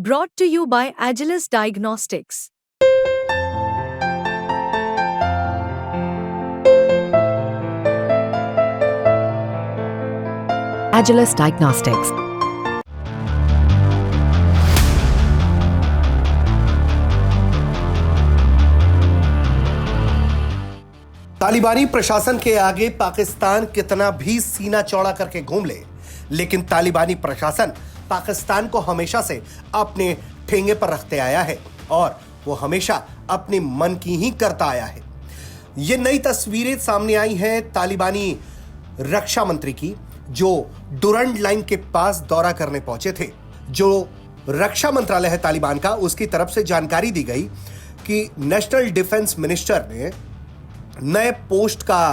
Brought to you by Agilus Diagnostics. Agilus Diagnostics. तालिबानी प्रशासन के आगे पाकिस्तान कितना भी सीना चौड़ा करके घूम ले, लेकिन तालिबानी प्रशासन पाकिस्तान को हमेशा से अपने ठेंगे पर रखते आया है और वो हमेशा अपने मन की ही करता आया है। ये नई तस्वीरें सामने आई हैं तालिबानी रक्षा मंत्री की, जो डुरंड लाइन के पास दौरा करने पहुंचे थे। जो रक्षा मंत्रालय है तालिबान का, उसकी तरफ से जानकारी दी गई कि नेशनल डिफेंस मिनिस्टर ने नए पोस्ट का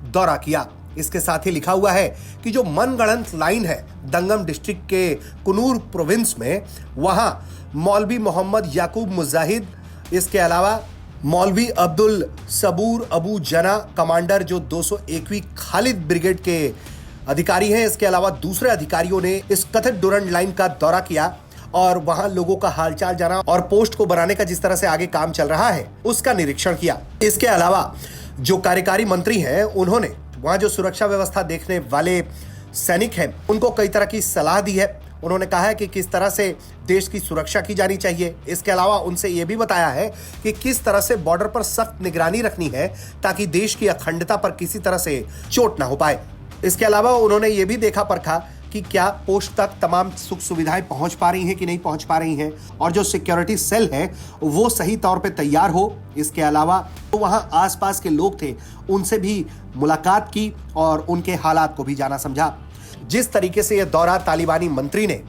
दौरा किया। इसके साथ ही लिखा हुआ है कि जो मनगढ़ंत लाइन है दंगम डिस्ट्रिक्ट के कुनूर प्रोविंस में, वहां मौलवी मोहम्मद याकूब मुजाहिद, इसके अलावा मौलवी अब्दुल सबूर अबू जना कमांडर जो 201वीं खालिद ब्रिगेड के अधिकारी हैं, इसके अलावा दूसरे अधिकारियों ने इस कथित डुरंड लाइन का दौरा किया और वहां लोगों का हालचाल जाना और पोस्ट को बनाने का जिस तरह से आगे काम चल रहा है उसका निरीक्षण किया। इसके अलावा जो कार्यकारी मंत्री हैं, उन्होंने वहां जो सुरक्षा व्यवस्था देखने वाले सैनिक हैं उनको कई तरह की सलाह दी है। उन्होंने कहा है कि किस तरह से देश की सुरक्षा की जानी चाहिए। इसके अलावा उनसे यह भी बताया है कि किस तरह से बॉर्डर पर सख्त निगरानी रखनी है ताकि देश की अखंडता पर किसी तरह से चोट ना हो पाए। इसके अलावा उन्होंने ये भी देखा परखा कि क्या पोस्ट तक तमाम सुख सुविधाएं पहुंच पा रही हैं कि नहीं पहुंच पा रही हैं और जो सिक्योरिटी सेल है वो सही तौर पे तैयार हो। इसके अलावा तो वहां आसपास के लोग थे, उनसे भी मुलाकात की और उनके हालात को भी जाना समझा। जिस तरीके से यह दौरा तालिबानी मंत्री ने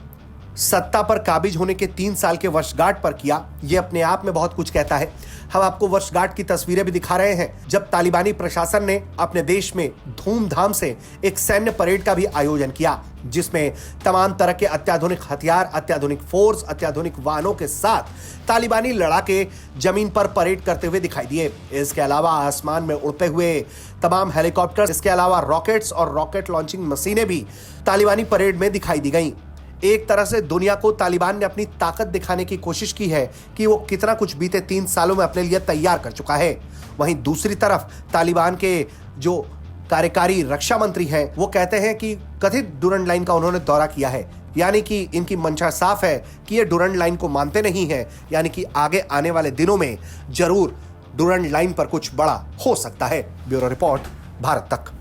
सत्ता पर काबिज होने के 3 साल के वर्षगांठ पर किया, यह अपने आप में बहुत कुछ कहता है। हम आपको वर्षगांठ की तस्वीरें भी दिखा रहे हैं जब तालिबानी प्रशासन ने अपने देश में धूमधाम से एक सैन्य परेड का भी आयोजन किया, जिसमें तमाम तरह के अत्याधुनिक हथियार, अत्याधुनिक फोर्स, अत्याधुनिक वाहनों के साथ तालिबानी लड़ाके जमीन पर परेड करते हुए दिखाई दिए। इसके अलावा आसमान में उड़ते हुए तमाम हेलीकॉप्टर, इसके अलावा रॉकेट्स और रॉकेट लॉन्चिंग मशीनें भी तालिबानी परेड में दिखाई दी गई। एक तरह से दुनिया को तालिबान ने अपनी ताकत दिखाने की कोशिश की है कि वो कितना कुछ बीते 3 सालों में अपने लिए तैयार कर चुका है। वहीं दूसरी तरफ तालिबान के जो कार्यकारी रक्षा मंत्री हैं वो कहते हैं कि कथित डुरंड लाइन का उन्होंने दौरा किया है, यानी कि इनकी मंशा साफ है कि ये डुरंड लाइन को मानते नहीं है, यानी कि आगे आने वाले दिनों में जरूर डुरंड लाइन पर कुछ बड़ा हो सकता है। ब्यूरो रिपोर्ट, भारत तक।